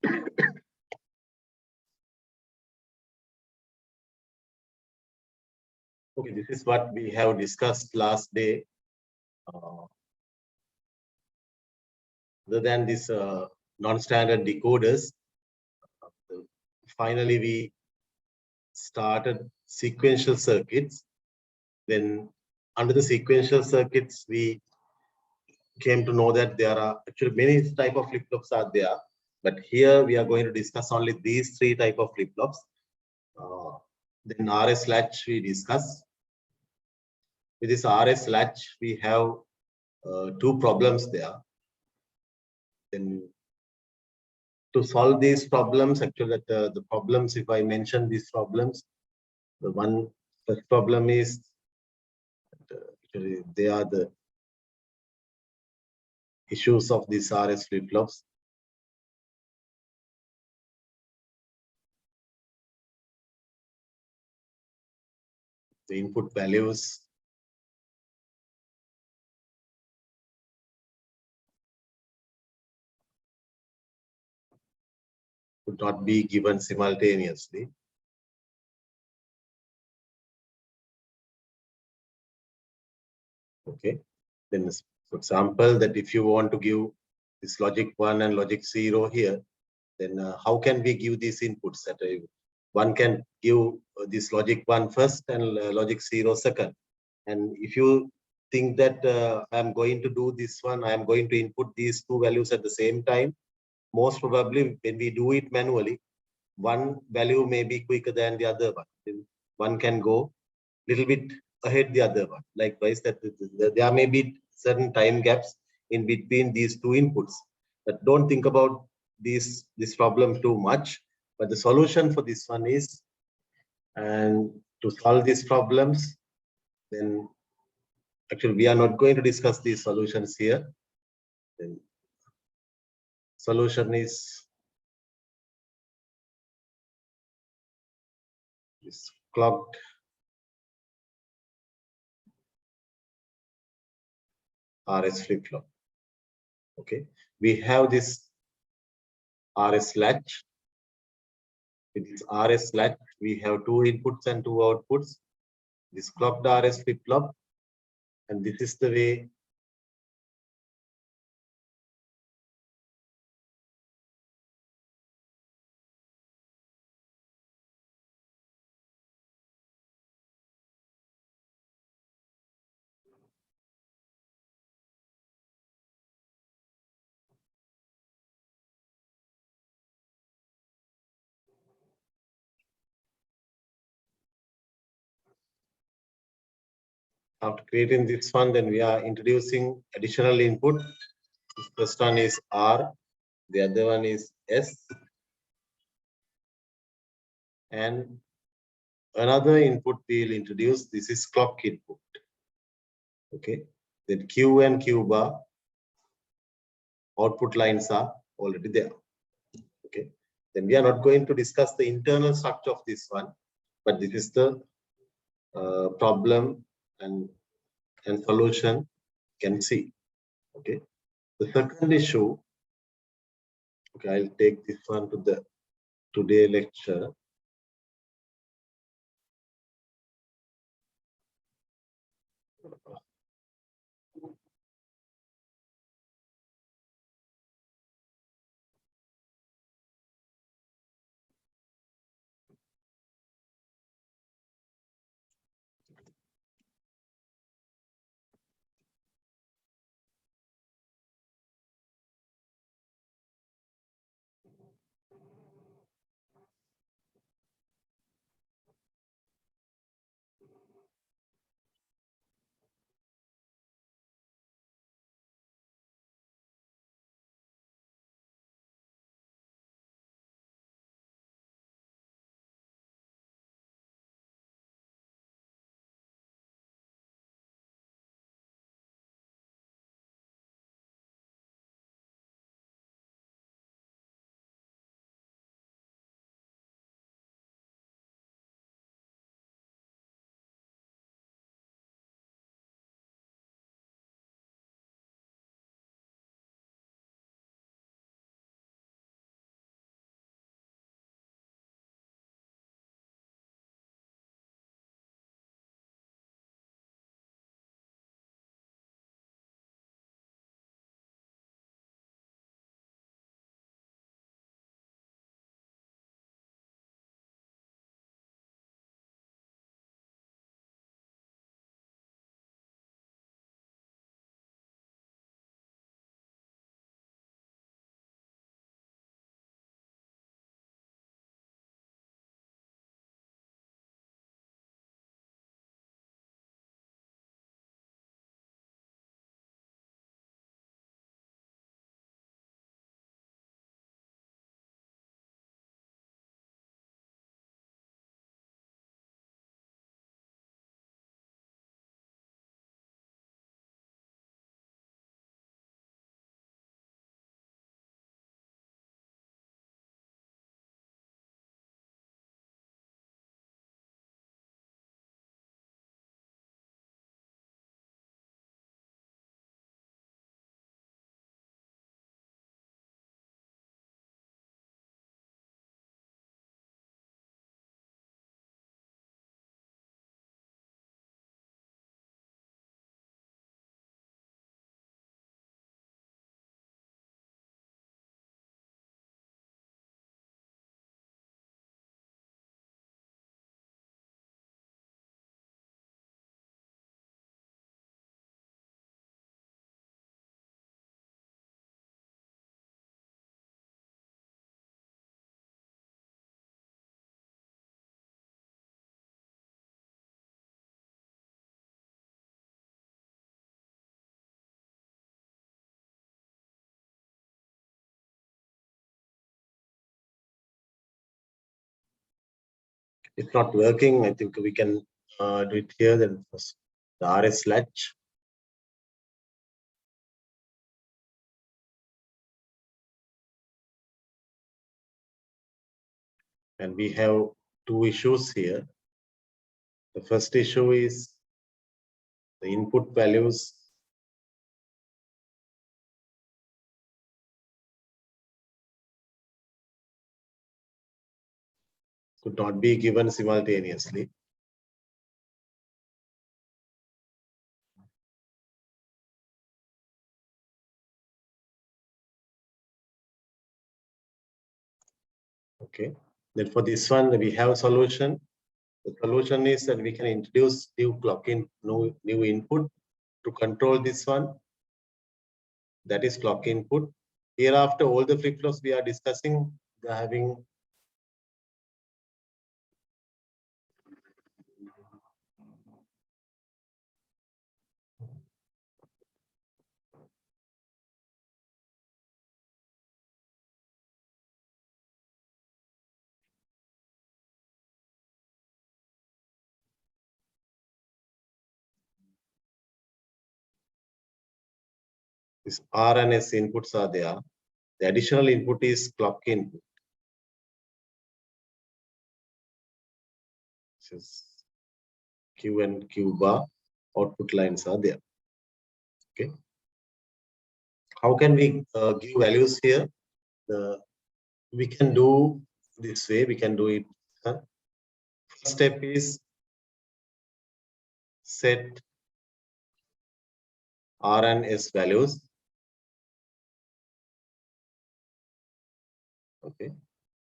Okay, this is what we have discussed last day. Other than this non-standard decoders, finally we started sequential circuits. Then under the sequential circuits, we came to know that there are actually many type of flip-flops are there. But here we are going to discuss only these three type of flip-flops. Then RS latch we discuss. With this RS latch, we have two problems there. Then to solve these problems, actually the problems, if I mention these problems, the one first problem is actually they are the issues of these RS flip-flops. The input values, could not be given simultaneously. Okay, then for example, that if you want to give this logic 1 and logic 0 here, then how can we give these inputs? That one can give this logic 1 first and logic 0 second. And if you think that I'm going to do this one, I'm going to input these two values at the same time, most probably when we do it manually, one value may be quicker than the other one. Then one can go a little bit ahead the other one. Likewise, that there may be certain time gaps in between these two inputs. But don't think about this problem too much. But the solution for this one is, and to solve these problems, then actually we are not going to discuss these solutions here. Then solution is this clocked RS flip-flop. Okay, we have this RS latch. With this RS latch, we have two inputs and two outputs. This clocked RS flip-flop, and this is the way after creating this one, then we are introducing additional input. This first one is R, the other one is S, and another input we will introduce. This is clock input. Okay, then Q and Q bar output lines are already there. Okay, then we are not going to discuss the internal structure of this one, but this is the problem and solution can see. Okay, the second issue. Okay, I'll take this one to the today lecture. If not working, I think we can do it here. Then first the RS latch. And we have two issues here. The first issue is the input values could not be given simultaneously. Okay. Then for this one, we have a solution. The solution is that we can introduce new clock in, new input to control this one. That is clock input. Hereafter, all the flip-flops we are discussing, they are having this R and S inputs are there. The additional input is clock input. This is Q and Q bar output lines are there. Okay. How can we give values here? We can do this way. We can do it. First step is set R and S values. Okay.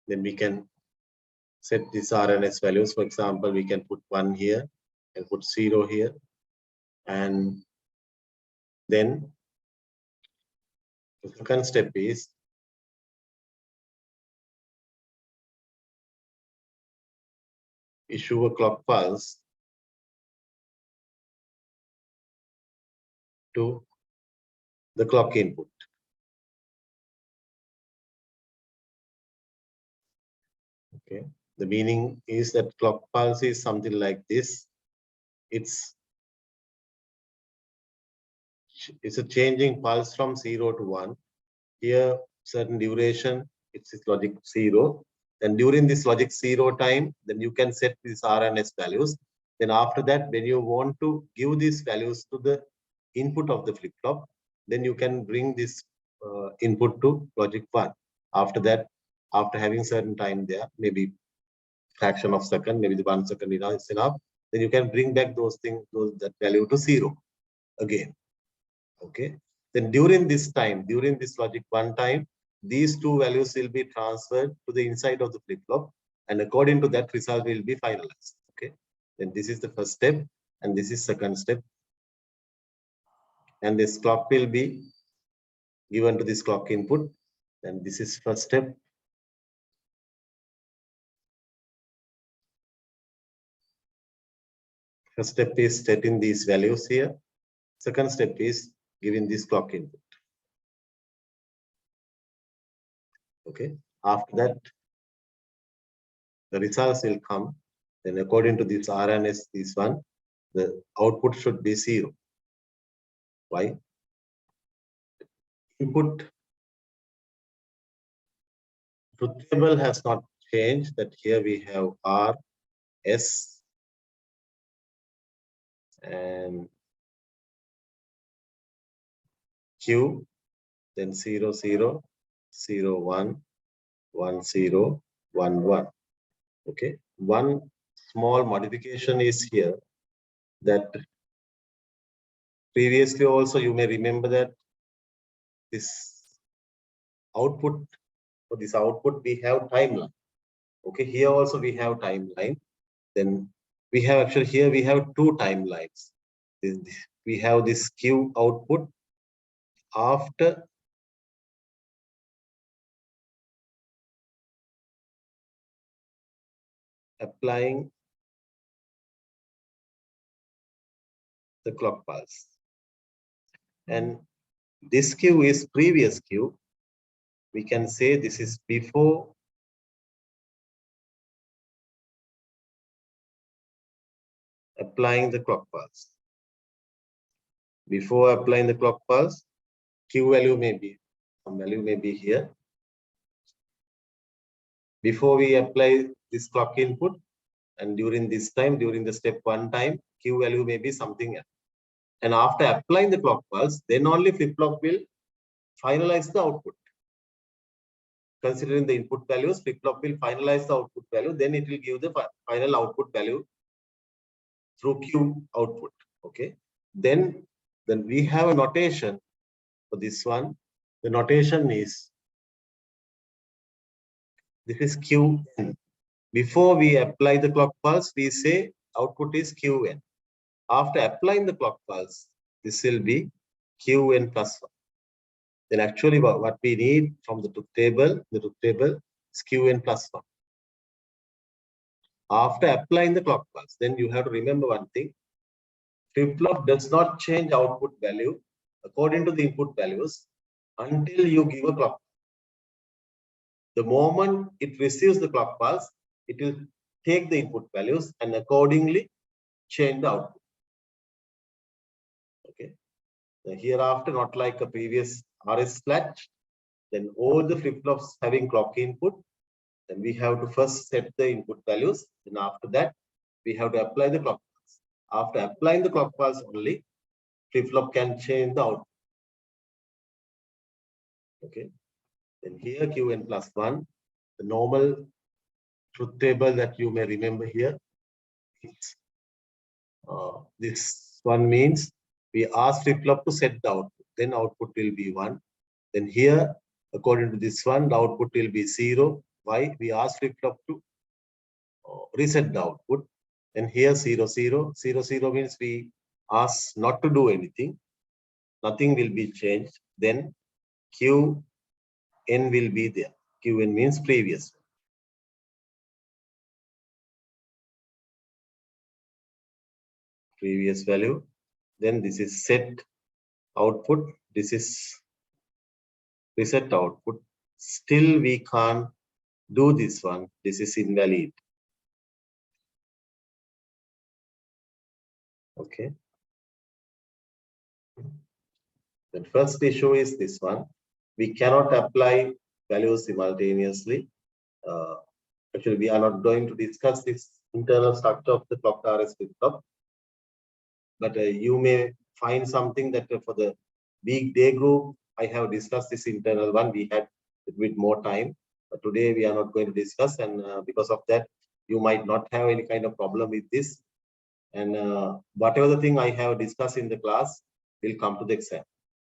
Then we can set these R and S values. For example, we can put 1 here and put 0 here. And then the second step is issue a clock pulse to the clock input. Okay. The meaning is that clock pulse is something like this. It's a changing pulse from 0 to 1. Here, certain duration, it's logic 0. Then during this logic 0 time, then you can set these R and S values. Then after that, when you want to give these values to the input of the flip-flop, then you can bring this input to logic 1. After that, after having certain time there, maybe fraction of second, maybe the 1 second is enough, then you can bring back those things, that value to 0 again. Okay. Then during this time, during this logic 1 time, these two values will be transferred to the inside of the flip-flop, and according to that, result will be finalized. Okay. Then this is the first step, and this is second step. And this clock will be given to this clock input. And this is first step. First step is setting these values here. Second step is giving this clock input. Okay. After that, the results will come. Then according to this R and S, this one, the output should be 0. Why? Input truth table has not changed. That here we have R, S, and Q, then 0, 0, 0, 1, 1, 0, 1, 1. Okay. One small modification is here, that previously also you may remember that this output, for this output we have timeline. Okay, here also we have timeline. Then we have actually here we have two timelines. We have this Q output after applying the clock pulse, and this Q is previous Q. We can say this is before applying the clock pulse. Before applying the clock pulse, Q value may be, some value may be here. Before we apply this clock input, and during this time, during the step 1 time, Q value may be something else. And after applying the clock pulse, then only flip-flop will finalize the output. Considering the input values, flip-flop will finalize the output value, then it will give the final output value through Q output. Okay. Then we have a notation for this one. The notation is, this is Qn. Before we apply the clock pulse, we say output is Qn. After applying the clock pulse, this will be Qn plus 1. Then actually what we need from the truth table is Qn plus 1. After applying the clock pulse, then you have to remember one thing. Flip-flop does not change output value according to the input values until you give a clock. The moment it receives the clock pulse, it will take the input values and accordingly change the output. Okay. Now hereafter, not like a previous RS latch, then all the flip-flops having clock input, then we have to first set the input values. Then after that, we have to apply the clock pulse. After applying the clock pulse only, flip-flop can change the output. Okay. Then here Qn plus 1, the normal truth table that you may remember here. This one means we ask flip-flop to set the output. Then output will be 1. Then here, according to this one, the output will be 0. Why? We ask flip-flop to reset the output. And here 0, 0. 0, 0 means we ask not to do anything. Nothing will be changed. Then Qn will be there. Qn means previous. Previous value. Then this is set output. This is reset output. Still we can't do this one. This is invalid. Okay. The first issue is this one. We cannot apply values simultaneously. Actually, we are not going to discuss this internal structure of the clocked RS flip-flop. But you may find something that for the weekday group, I have discussed this internal one. We had a bit more time. But today we are not going to discuss, and because of that, you might not have any kind of problem with this. And whatever the thing I have discussed in the class will come to the exam.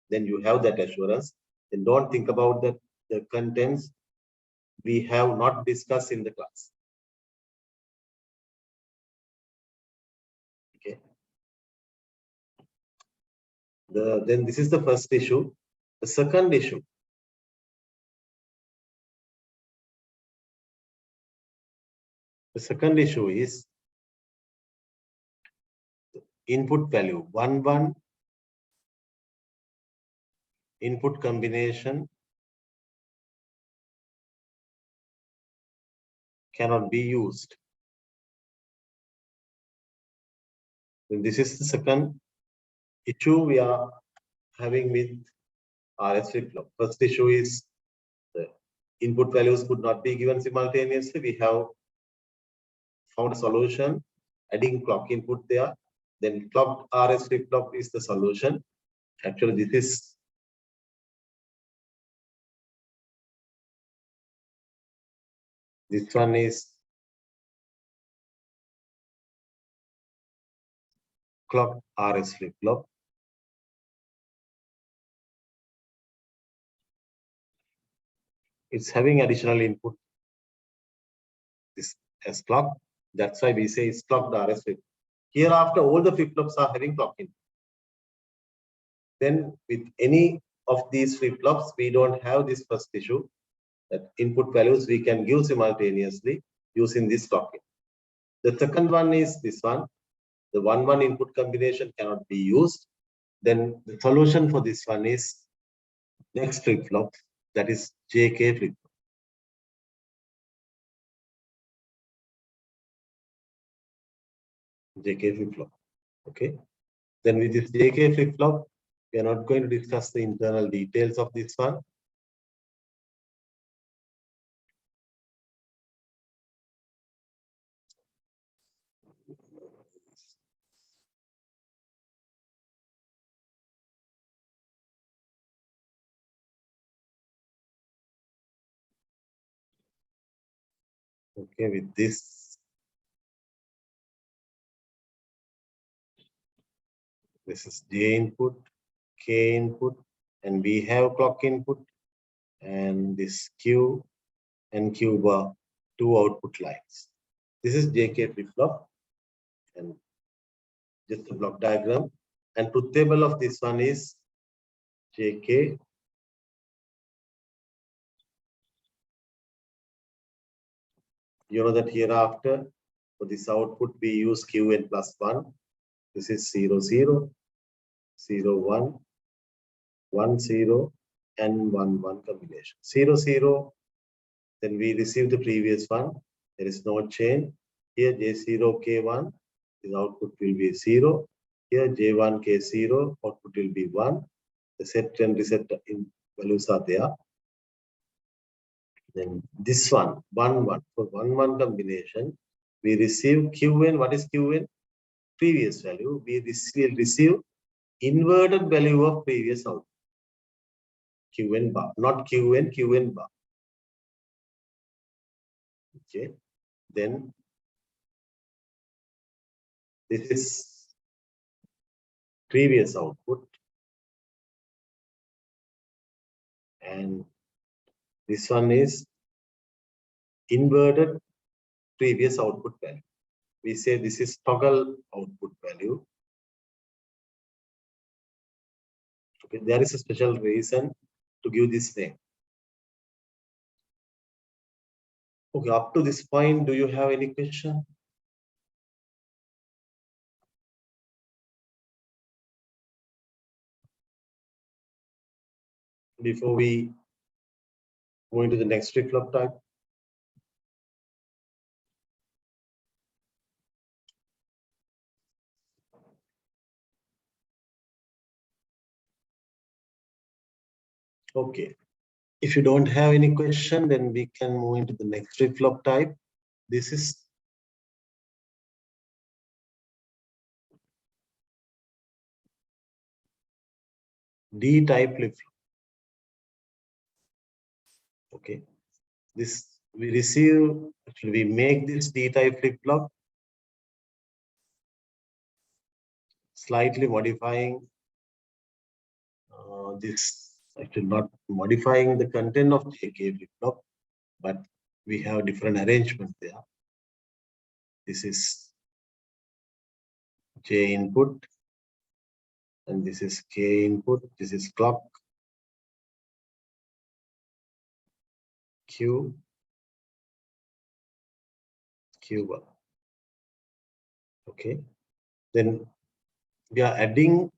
Then you have that assurance. Then don't think about the contents we have not discussed in the class. Okay. Then this is the first issue. The second issue. The second issue is input value 1, 1 input combination cannot be used. And this is the second issue we are having with RS flip-flop. First issue is the input values could not be given simultaneously. We have found a solution, adding clock input there. Then clocked RS flip-flop is the solution. Actually, this one is clocked RS flip-flop. It's having additional input. This as clock. That's why we say it's clocked RS flip-flop. Hereafter, all the flip-flops are having clock input. Then with any of these flip-flops, we don't have this first issue, that input values we can give simultaneously using this clock. The second one is this one. The 1, 1 input combination cannot be used. Then the solution for this one is next flip-flop, that is JK flip-flop. JK flip-flop. Okay. Then with this JK flip-flop, we are not going to discuss the internal details of this one. Okay, with this is J input, K input, and we have clock input, and this Q and Q bar, two output lines. This is JK flip-flop, and just a block diagram. And truth table of this one is JK. You know that hereafter, for this output, we use Qn plus 1. This is 0, 0, 0, 1, 1, 0, and 1, 1 combination. 0, 0, then we receive the previous one. There is no change. Here J0, K1, the output will be 0. Here J1, K0, output will be 1. The set and reset in values are there. Then this one, 1, 1. For 1, 1 combination, we receive Qn. What is Qn? Previous value. We will receive inverted value of previous output. Qn bar, not Qn, Qn bar. Okay. Then this is previous output. And this one is inverted previous output value. We say this is toggle output value. Okay, there is a special reason to give this name. Okay, up to this point, do you have any question? Before we go into the next flip-flop type. Okay. If you don't have any question, then we can move into the next flip-flop type. This is D-type flip-flop. Okay. This we receive, actually we make this D-type flip-flop, slightly modifying this, actually not modifying the content of JK flip-flop, but we have different arrangement there. This is J input, and this is K input. This is clock, Q, Q bar. Okay. Then we are adding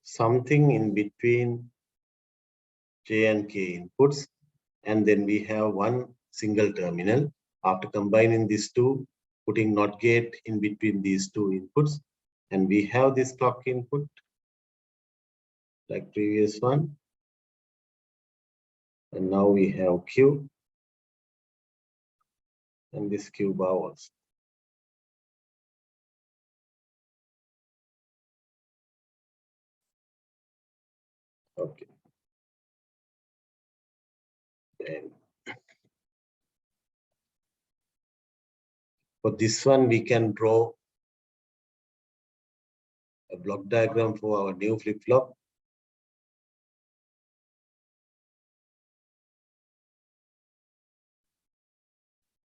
something in between J and K inputs, and then we have one single terminal. After combining these two, putting NOT gate in between these two inputs, and we have this clock input like previous one, and now we have Q and this Q bar also. Okay. Then for this one, we can draw a block diagram for our new flip-flop.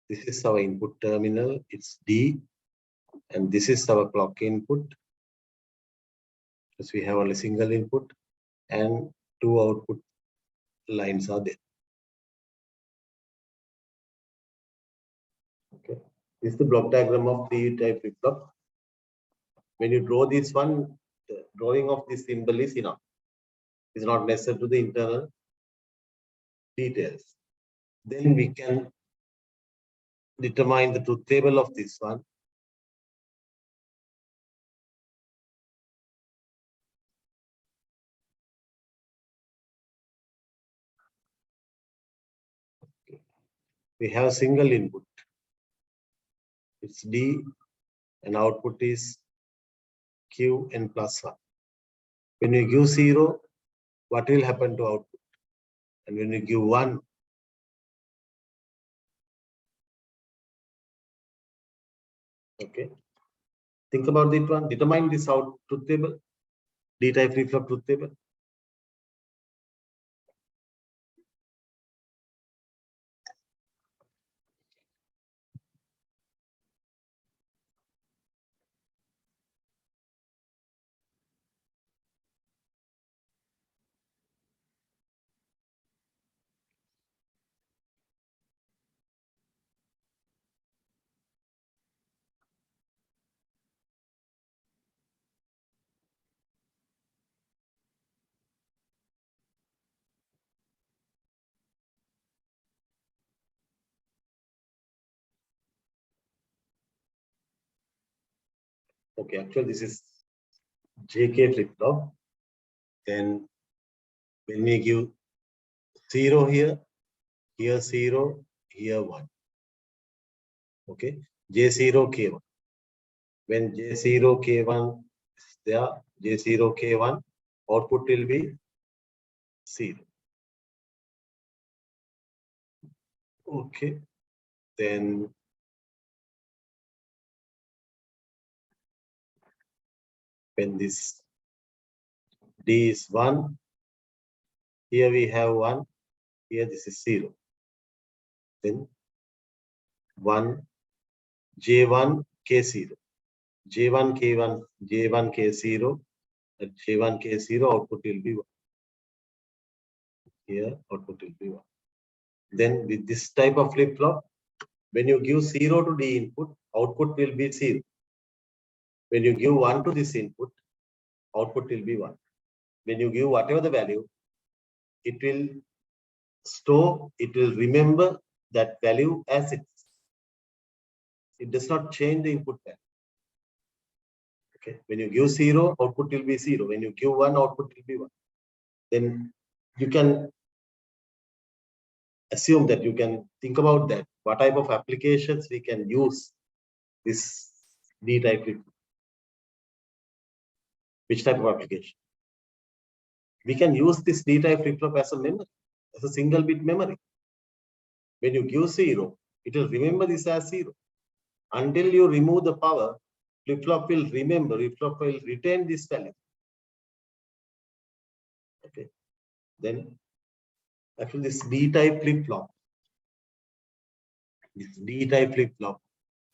This is our input terminal, it's D, and this is our clock input, because we have only single input, and two output lines are there. Okay, this is the block diagram of D-type flip-flop. When you draw this one, the drawing of this symbol is enough. It's not necessary to the internal details. Then we can determine the truth table of this one. We have a single input. It's D and output is Q n plus 1. When you give 0, what will happen to output? And when you give 1, okay. Think about that one. Determine this out truth table, D-type flip-flop truth table. Okay, actually this is JK flip-flop. Then when we give 0 here 0, here 1. Okay, J0, K1. When J0, K1 is there, J0, K1, output will be 0. Okay, then when this D is 1, here we have 1, here this is 0. Then 1, J1, K0. J1, K1, J1, K0, at J1, K0, output will be 1. Here, output will be 1. Then with this type of flip-flop, when you give 0 to D input, output will be 0. When you give 1 to this input, output will be 1. When you give whatever the value, it will store, it will remember that value as it is. It does not change the input value. Okay. When you give 0, output will be 0. When you give 1, output will be 1. Then you can assume that you can think about that. What type of applications we can use this D-type flip-flop? Which type of application? We can use this D-type flip-flop as a memory, as a single bit memory. When you give 0, it will remember this as 0. Until you remove the power, flip-flop will remember, flip-flop will retain this value. Okay. Then actually this D-type flip-flop, this D-type flip-flop,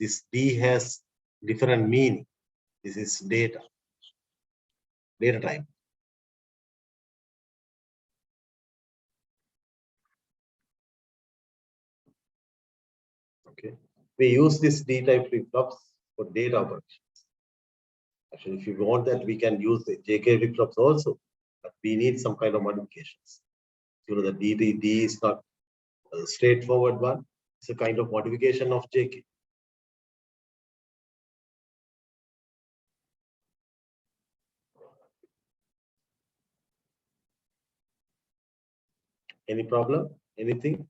this D has different meaning. This is data type. Okay. We use this D-type flip-flops for data operations. Actually, if you want that, we can use the JK flip-flops also, but we need some kind of modifications. You know, the D is not a straightforward one. It's a kind of modification of JK. Any problem? Anything?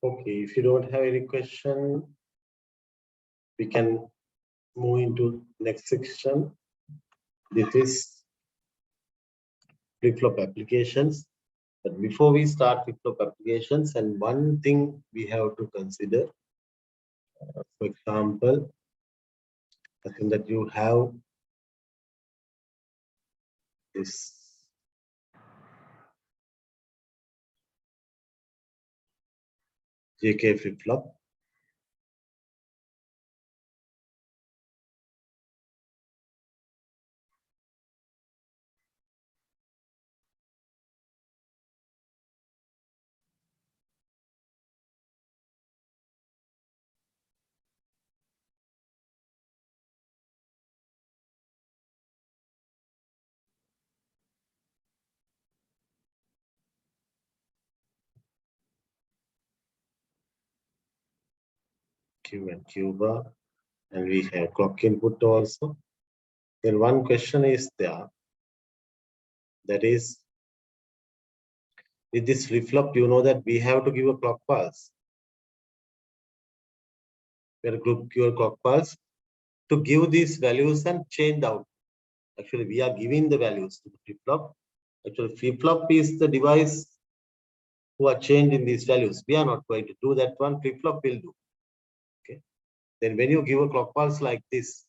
Okay, if you don't have any question, we can move into next section. This is flip-flop applications. But before we start flip-flop applications, and one thing we have to consider, for example, assume that you have this JK flip-flop. Q and Q bar, and we have clock input also. Then one question is there, that is, with this flip-flop, you know that we have to give a clock pulse. We are group your clock pulse to give these values and change out. Actually, we are giving the values to the flip-flop. Actually, flip-flop is the device who are changing these values. We are not going to do that one. Flip-flop will do. Okay. Then when you give a clock pulse like this,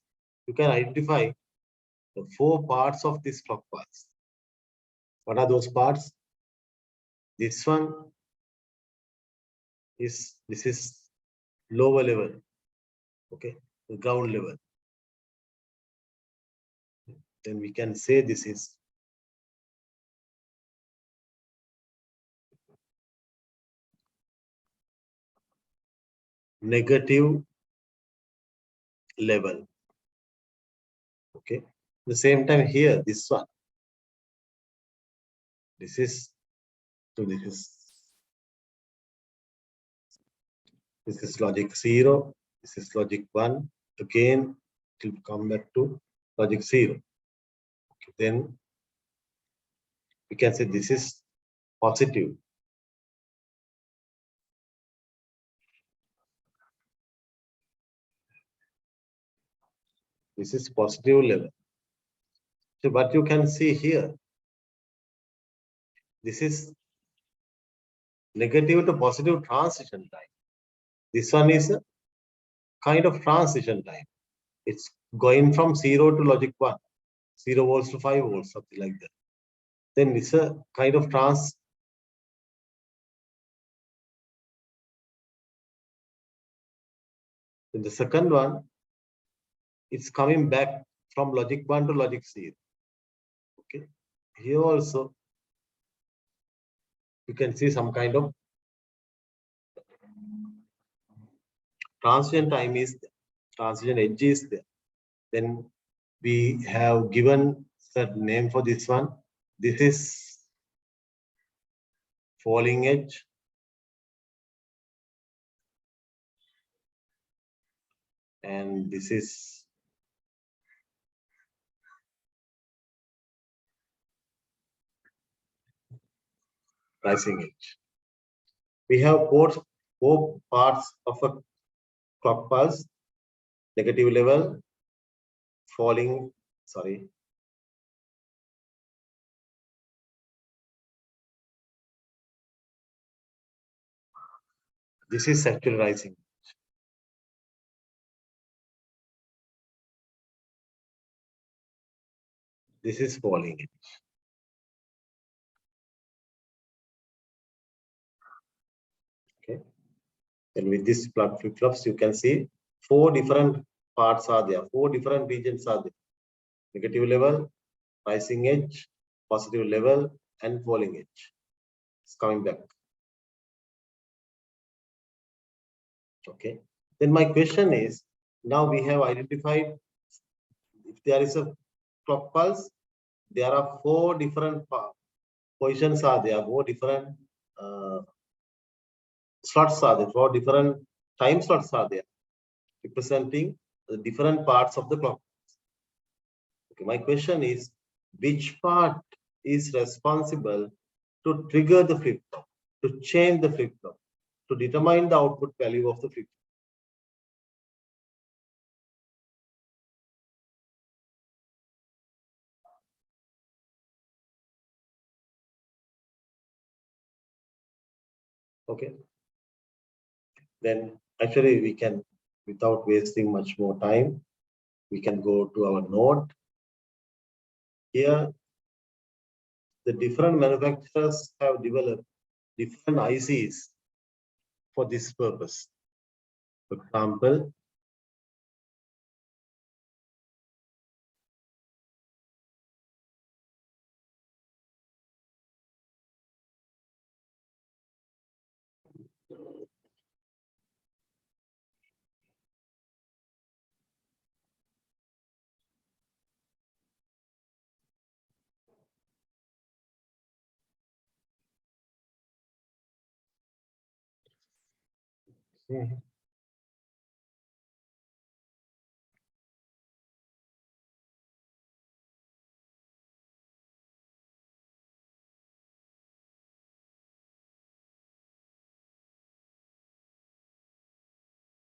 you can identify the 4 parts of this clock pulse. What are those parts? This one is, this is lower level. Okay, the ground level. Then we can say this is negative level. Okay, the same time here, this one, this is, so this is logic 0, this is logic 1. Again, it will come back to logic 0. Okay, then we can say this is positive. This is positive level. So what you can see here, this is negative to positive transition time. This one is a kind of transition time. It's going from 0 to logic 1, 0 volts to 5 volts, something like that. Then it's a kind of In the second one, it's coming back from logic 1 to logic 0. Okay. Here also, you can see some kind of transition time is there, transition edge is there. Then we have given certain name for this one. This is falling edge. And this is rising edge. We have four parts of a clock pulse: negative level, falling, sorry, this is actually rising. This is falling edge. Okay. And with this flip-flops, you can see 4 different parts are there, 4 different regions are there: negative level, rising edge, positive level, and falling edge. It's coming back. Okay. Then my question is, now we have identified if there is a clock pulse, there are 4 different positions are there, 4 different slots are there, 4 different time slots are there, representing the different parts of the clock. Okay, my question is, which part is responsible to trigger the flip-flop, to change the flip-flop, to determine the output value of the flip-flop? Okay. Then actually we can, without wasting much more time, we can go to our node. Here the different manufacturers have developed different ICs for this purpose. For example,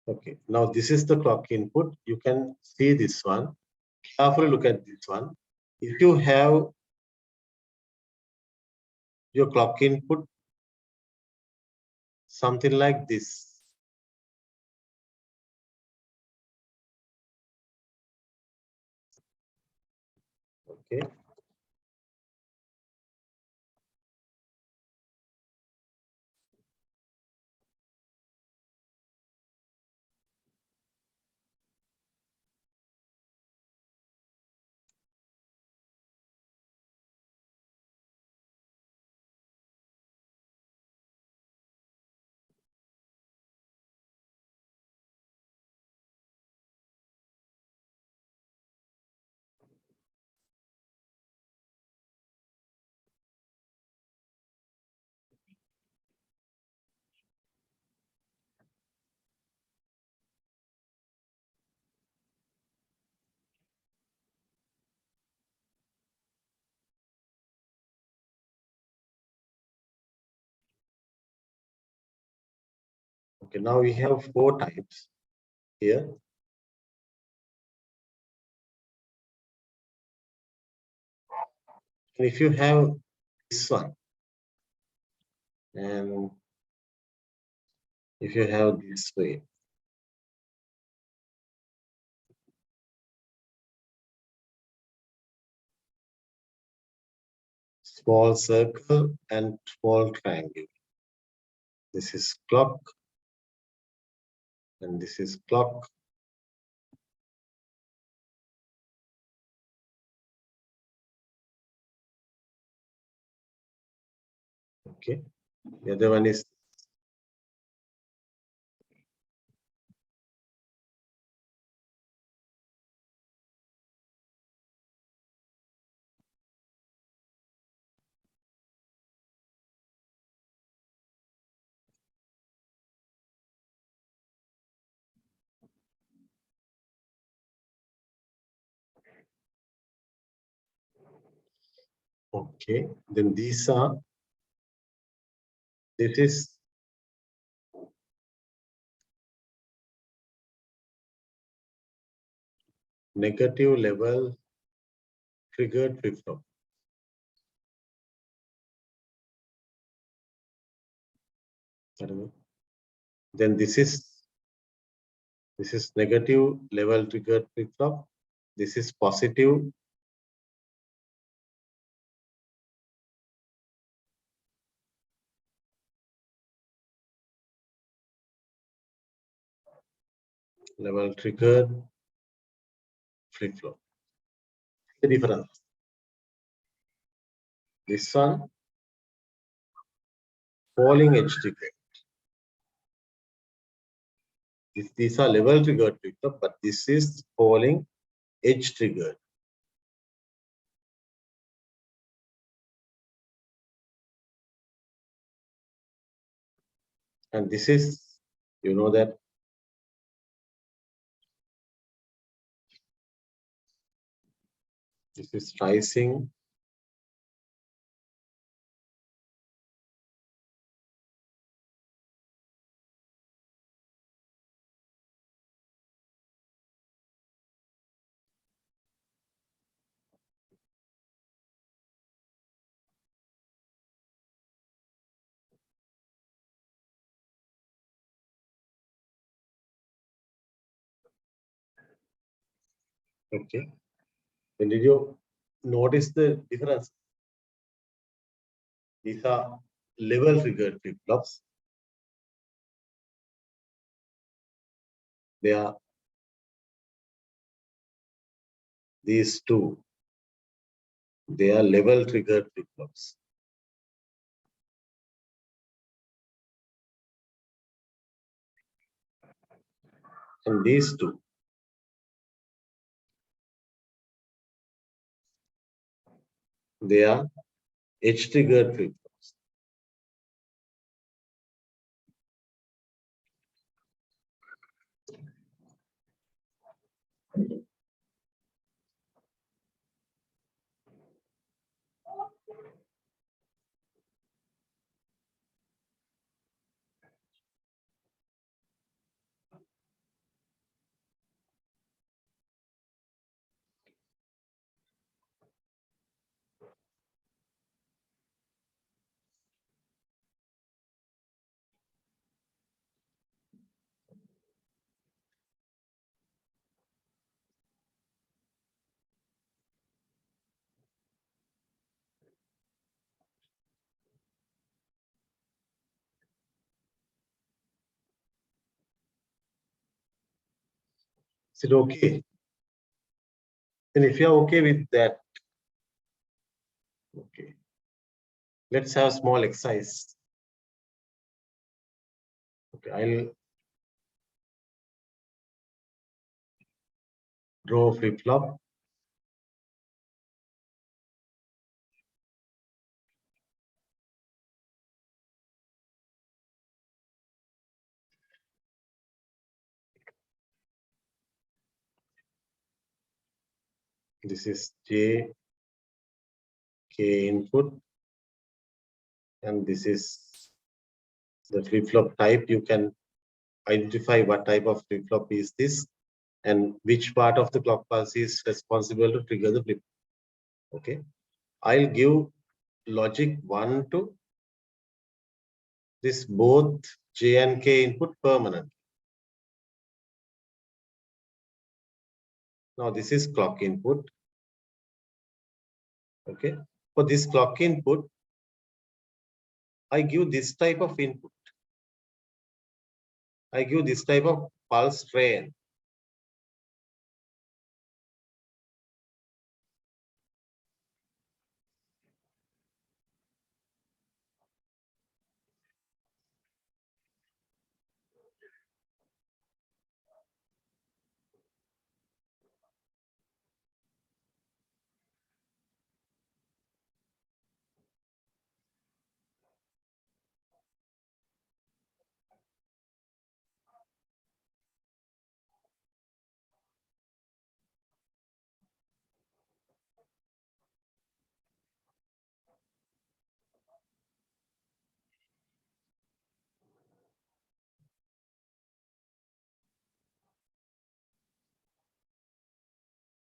okay, now this is the clock input. You can see this one. Carefully look at this one. If you have your clock input something like this, okay, okay, now we have 4 types here. And if you have this one, and if you have this way, small circle and small triangle. This is clock, and this is clock. Okay, the other one is okay. Then these are, this is negative level triggered flip-flop. Then this is negative level triggered flip-flop. This is positive level triggered flip-flop. The difference. This one, falling edge trigger. These are level triggered flip-flop, but this is falling edge triggered. And this is, you know that this is rising okay. And did you notice the difference? These are level triggered flip-flops. They are these two. They are level triggered flip-flops. And these two. They are edge triggered flip-flops. Is it okay? And if you're okay with that, okay. Let's have a small exercise. Okay, I'll draw flip-flop. This is J, K input. And this is the flip-flop type. You can identify what type of flip-flop is this and which part of the clock pulse is responsible to trigger the flip. Okay. I'll give logic 1 to this both J and K input permanent. Now this is clock input. Okay. For this clock input, I give this type of input. I give this type of pulse train.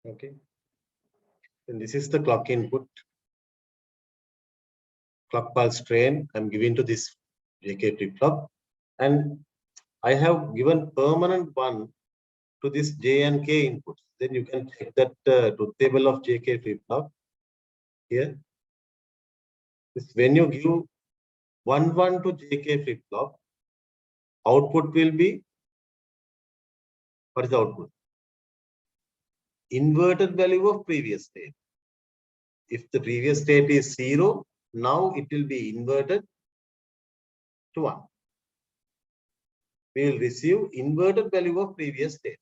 Okay. And this is the clock input. Clock pulse train I'm giving to this JK flip-flop. And I have given permanent one to this J and K inputs. Then you can check that truth table of JK flip-flop here. This, when you give 1 1 to JK flip-flop, output will be, what is the output? Inverted value of previous state. If the previous state is 0, now it will be inverted to 1. We will receive inverted value of previous state.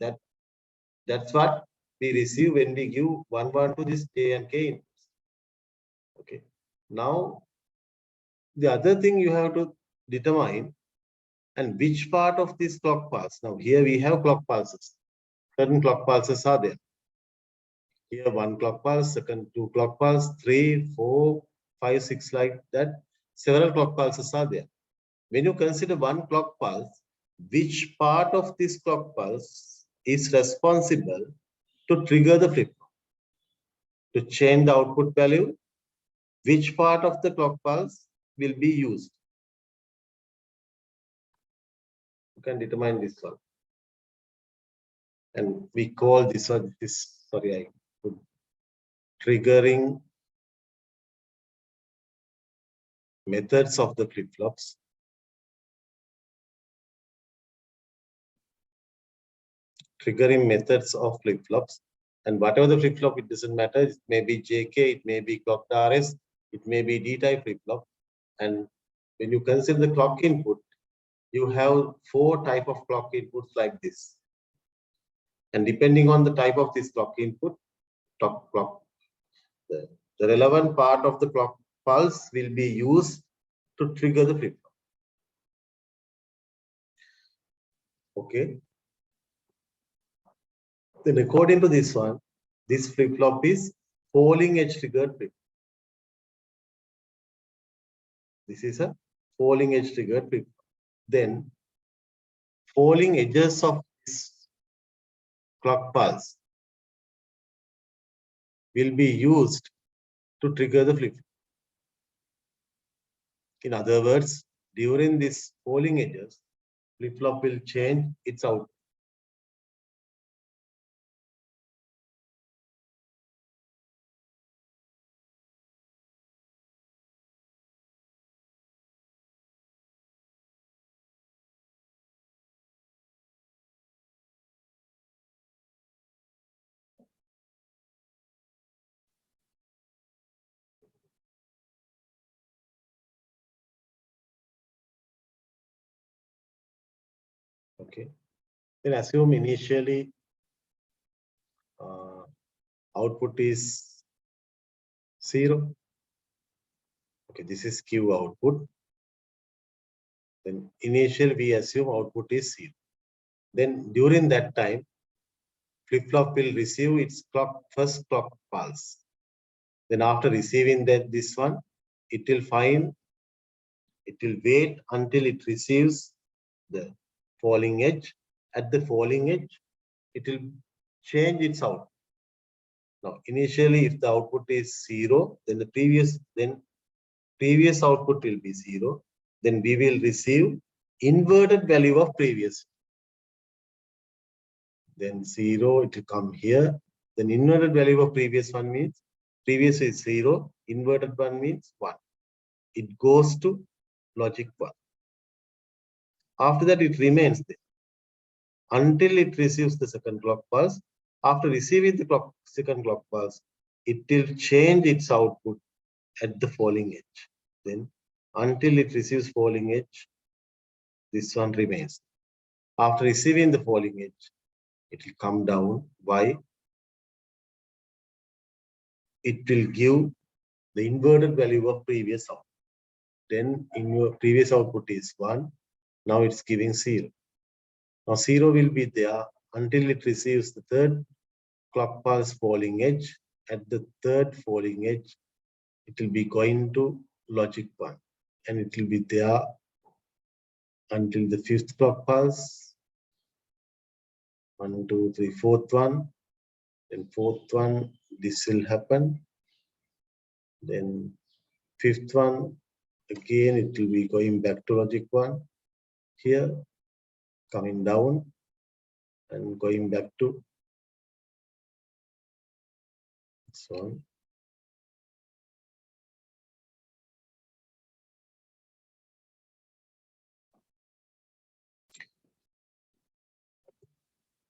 That's what we receive when we give 1 1 to this J and K inputs. Okay. Now, the other thing you have to determine and which part of this clock pulse. Now, here we have clock pulses. Certain clock pulses are there. Here, 1 clock pulse, second 2 clock pulse, 3, 4, 5, 6, like that. Several clock pulses are there. When you consider 1 clock pulse, which part of this clock pulse is responsible to trigger the flip-flop? To change the output value, which part of the clock pulse will be used? You can determine this one. And we call this one, sorry, I put triggering methods of the flip-flops. Triggering methods of flip-flops. And whatever the flip-flop, it doesn't matter. It may be JK, it may be clocked RS, it may be D-type flip-flop. And when you consider the clock input, you have 4 type of clock inputs like this. And depending on the type of this clock input, the relevant part of the clock pulse will be used to trigger the flip-flop. Okay. Then according to this one, this flip-flop is falling edge triggered flip. This is a falling edge triggered flip. Then falling edges of this clock pulse will be used to trigger the flip. In other words, during this falling edges, flip-flop will change its output. Okay. Then assume initially output is 0. Okay, this is Q output. Then initially we assume output is 0. Then during that time, flip-flop will receive its first clock pulse. Then after receiving this one, it will wait until it receives the falling edge. At the falling edge, it will change its output. Now, initially, if the output is 0, then the previous output will be 0. Then we will receive inverted value of previous. Then 0, it will come here. Then inverted value of previous one means previous is 0, inverted one means 1. It goes to logic 1. After that, it remains there until it receives the second clock pulse. After receiving the second clock pulse, it will change its output at the falling edge. Then until it receives falling edge, this one remains. After receiving the falling edge, it will come down. Why? It will give the inverted value of previous output. Then in your previous output is 1. Now it's giving 0. Now 0 will be there until it receives the third clock pulse falling edge. At the third falling edge, it will be going to logic 1. And it will be there until the fifth clock pulse. 1, 2, 3, fourth one. Then fourth one, this will happen. Then fifth one, again, it will be going back to logic 1. Here, coming down and going back to this one.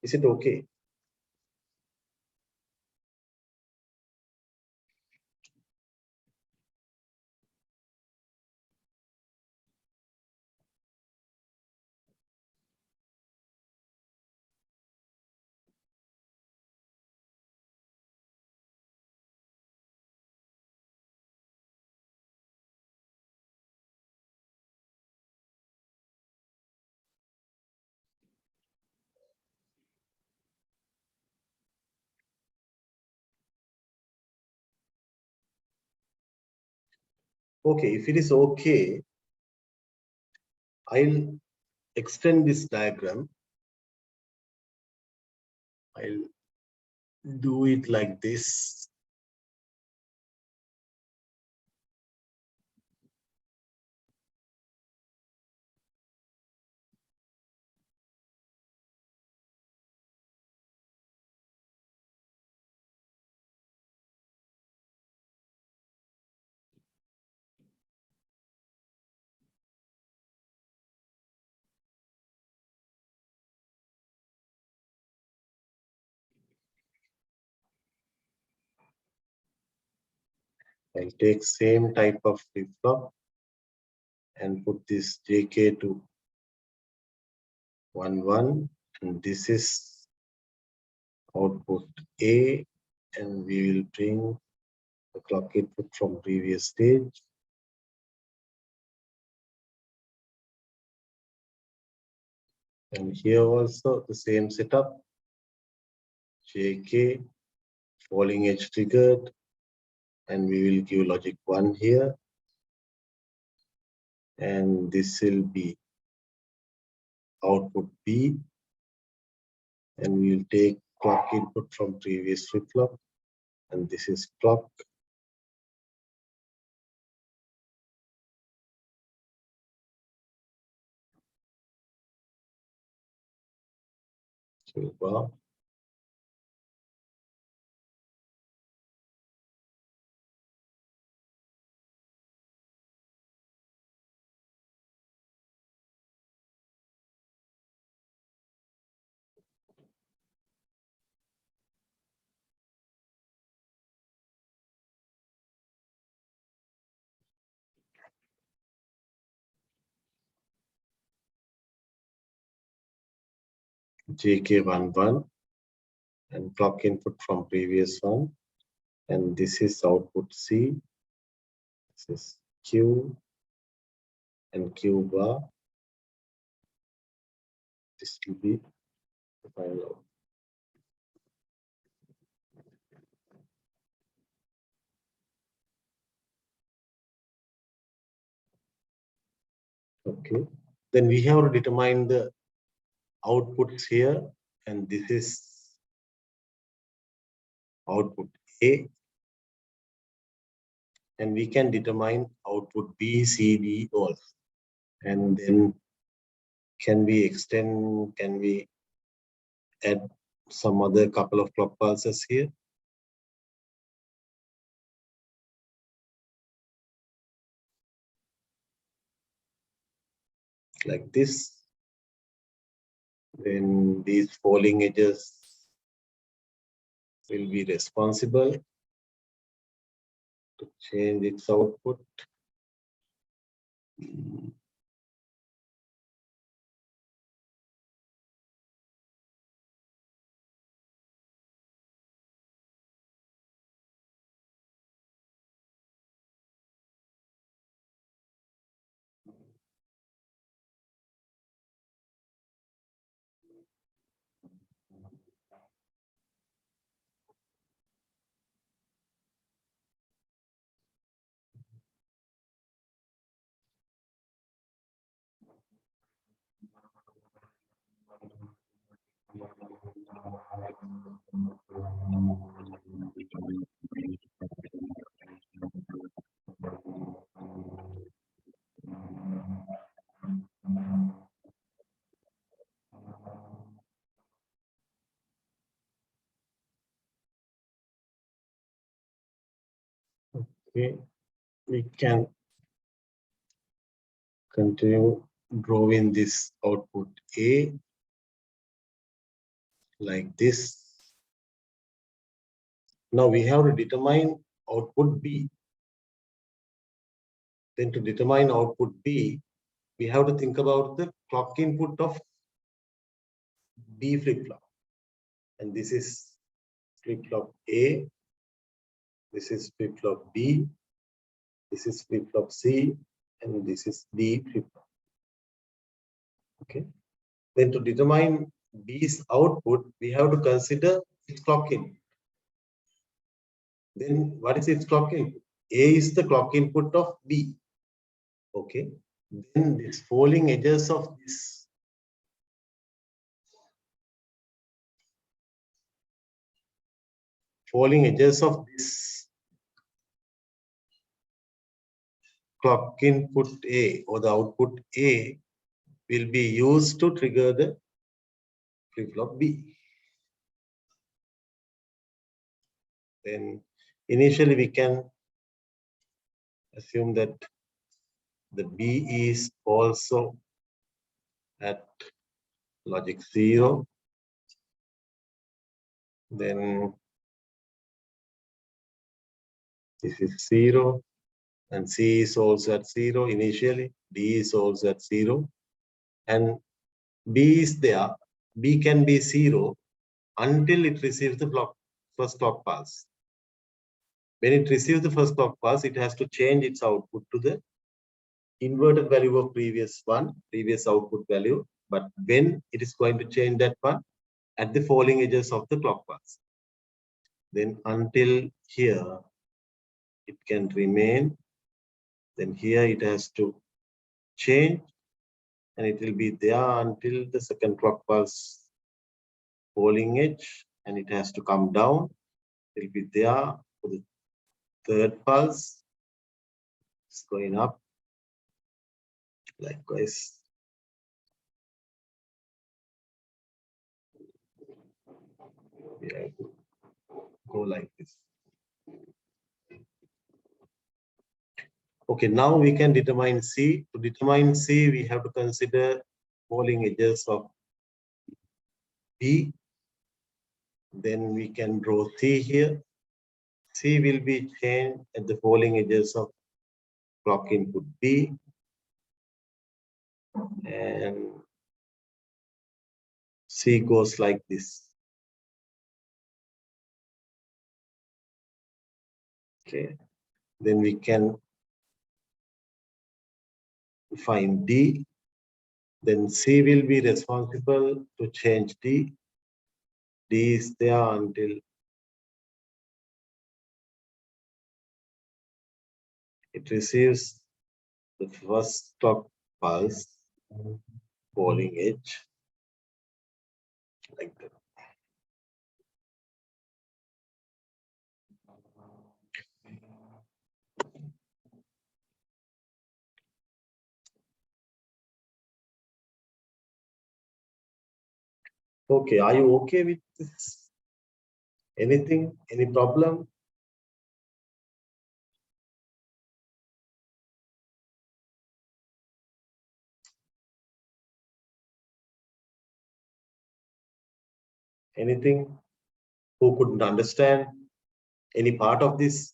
Is it okay? Okay, if it is okay, I'll extend this diagram. I'll do it like this. I'll take same type of flip-flop and put this JK to 1 1, and this is output A, and we will bring the clock input from previous stage. And here also the same setup, JK, falling edge triggered, and we will give logic 1 here. And this will be output B, and we will take clock input from previous flip-flop, and this is clock. Bar. JK11 and clock input from previous one, and this is output C, this is Q and Q bar. This will be the final output. Okay, then we have to determine the outputs here, and this is output A, and we can determine output B, C, D also. And then can we add some other couple of clock pulses here? Like this. Then these falling edges will be responsible to change its output. Okay, we can continue drawing this output A like this. Now we have to determine output B. Then to determine output B, we have to think about the clock input of B flip-flop. And this is flip-flop A, this is flip-flop B, this is flip-flop C, and this is D flip-flop. Okay. Then to determine B's output, we have to consider its clock input. Then what is its clock input? A is the clock input of B. Okay. Then these falling edges of this clock input A or the output A will be used to trigger the flip-flop B. Then initially we can assume that the B is also at logic 0. Then This is 0, and C is also at 0 initially. D is also at 0, and B is there. B can be 0 until it receives the first clock pulse. When it receives the first clock pulse, it has to change its output to the inverted value of previous output value. But when it is going to change that one? At the falling edges of the clock pulse. Then until here, it can remain. Then here it has to change, and it will be there until the second clock pulse falling edge, and it has to come down. It will be there for the third pulse. It's going up. Likewise. Yeah, go like this. Okay, now we can determine C. To determine C, we have to consider falling edges of B. Then we can draw C here. C will be changed at the falling edges of clock input B. And C goes like this. Okay, then we can find D. Then C will be responsible to change D. D is there until it receives the first clock pulse falling edge, like that. Okay, are you okay with this? Anything? Any problem? Anything? Who couldn't understand any part of this?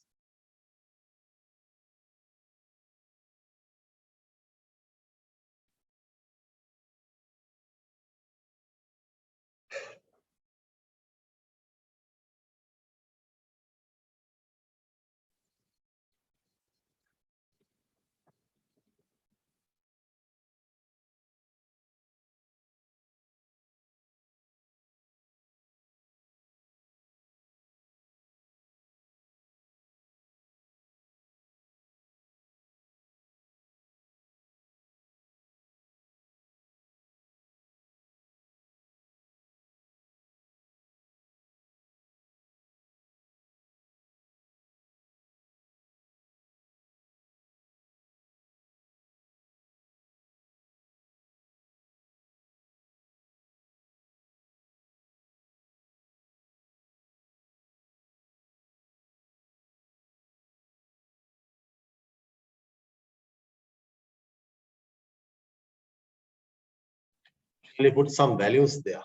Shall we put some values there?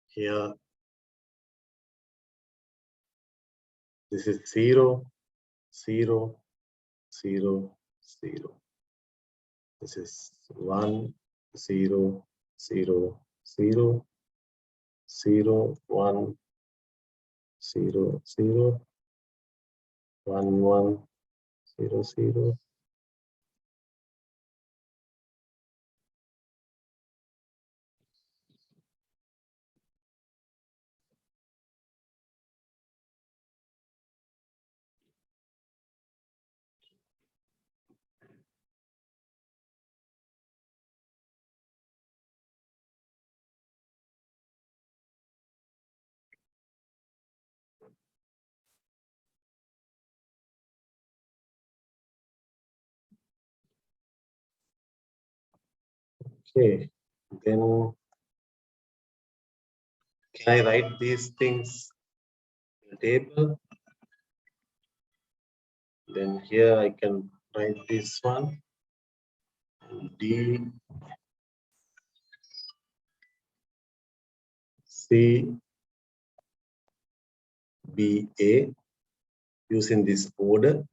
Here, this is 0, 0, 0, 0. This is 1, 0, 0, 0, 0, 1, 0, 0, 1, 1, 0, 0. Okay, then can I write these things in a table? Then here I can write this one. D, C, B, A. using this order.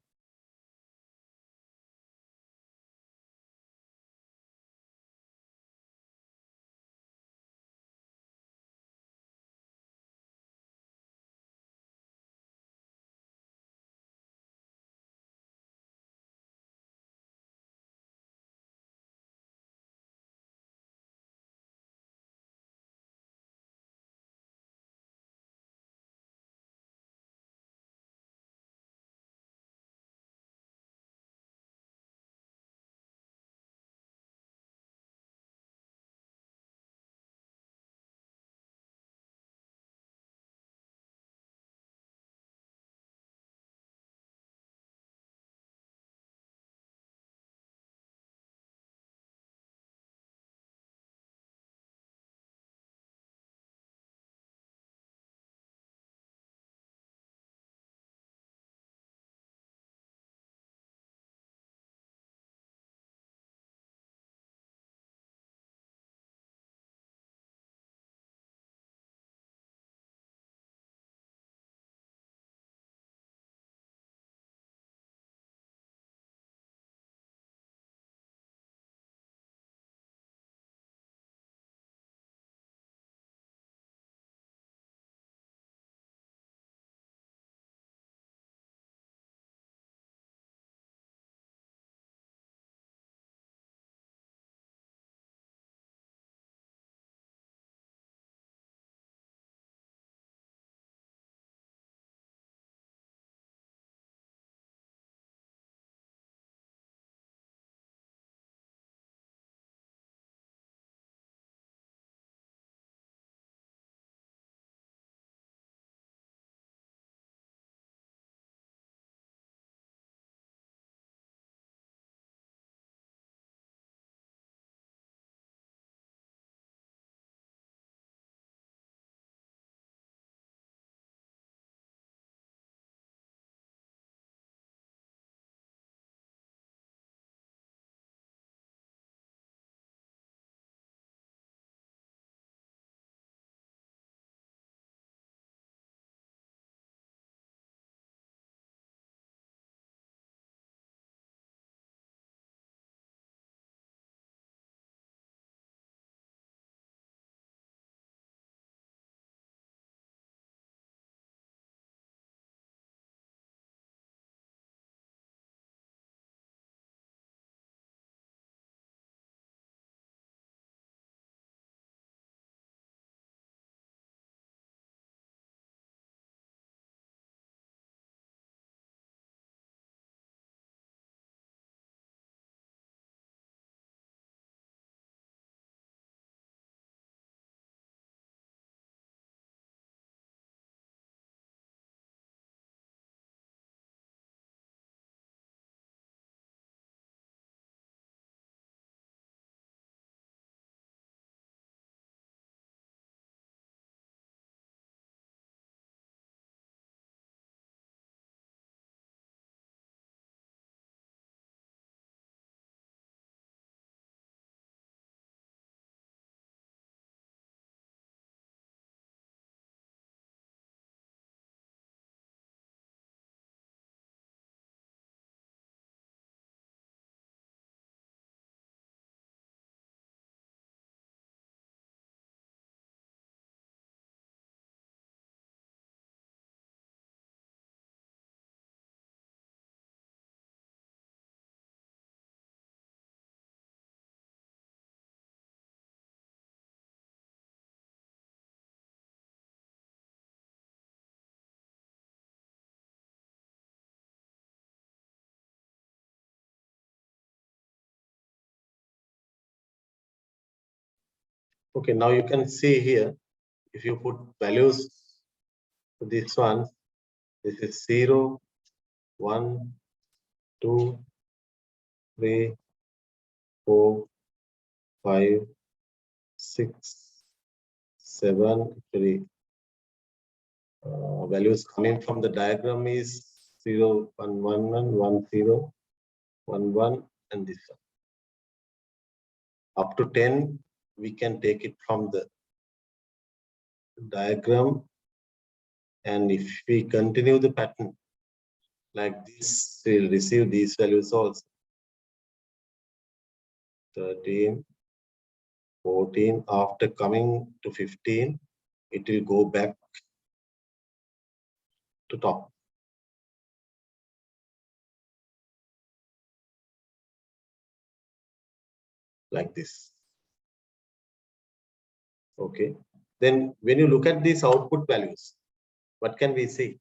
Okay, now you can see here, if you put values to this one, this is 0, 1, 2, 3, 4, 5, 6, 7, 3. Values coming from the diagram is 0, 1, 1, 1, 1, 0, 1, 1, and this one. Up to 10, we can take it from the diagram. And if we continue the pattern, Like this, we'll receive these values also. 13, 14. After coming to 15, it will go back to top. Like this. Okay. Then when you look at these output values, what can we see?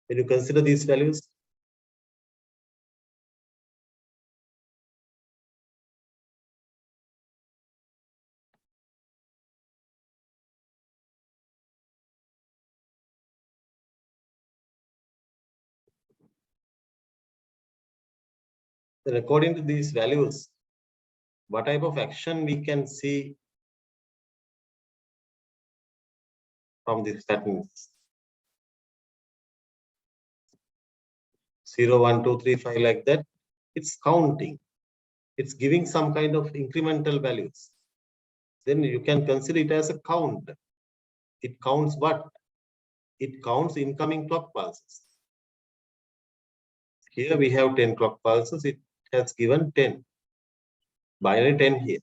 When you consider these values, then according to these values, what type of action we can see from these patterns? 0, 1, 2, 3, 5, like that. It's counting. It's giving some kind of incremental values. Then you can consider it as a count. It counts what? It counts incoming clock pulses. Here we have 10 clock pulses. It has given 10. Binary 10 here.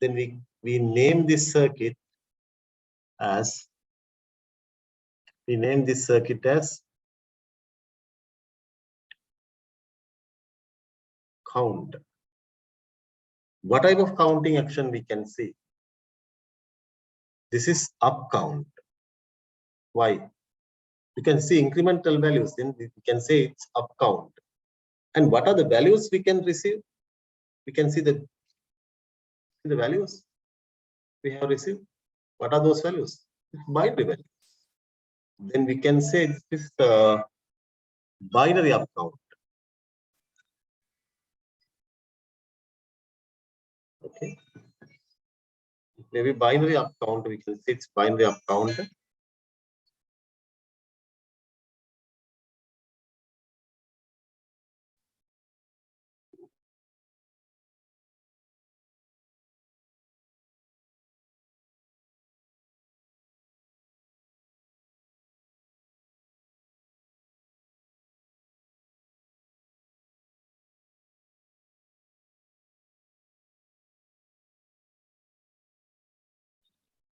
Then we name this circuit as count. What type of counting action we can see? This is up count. Why? You can see incremental values, then we can say it's up count. And what are the values we can receive? We can see the values we have received. What are those values? Binary values. Then we can say this is binary up count. Okay. Maybe binary up count, we can say it's binary up count.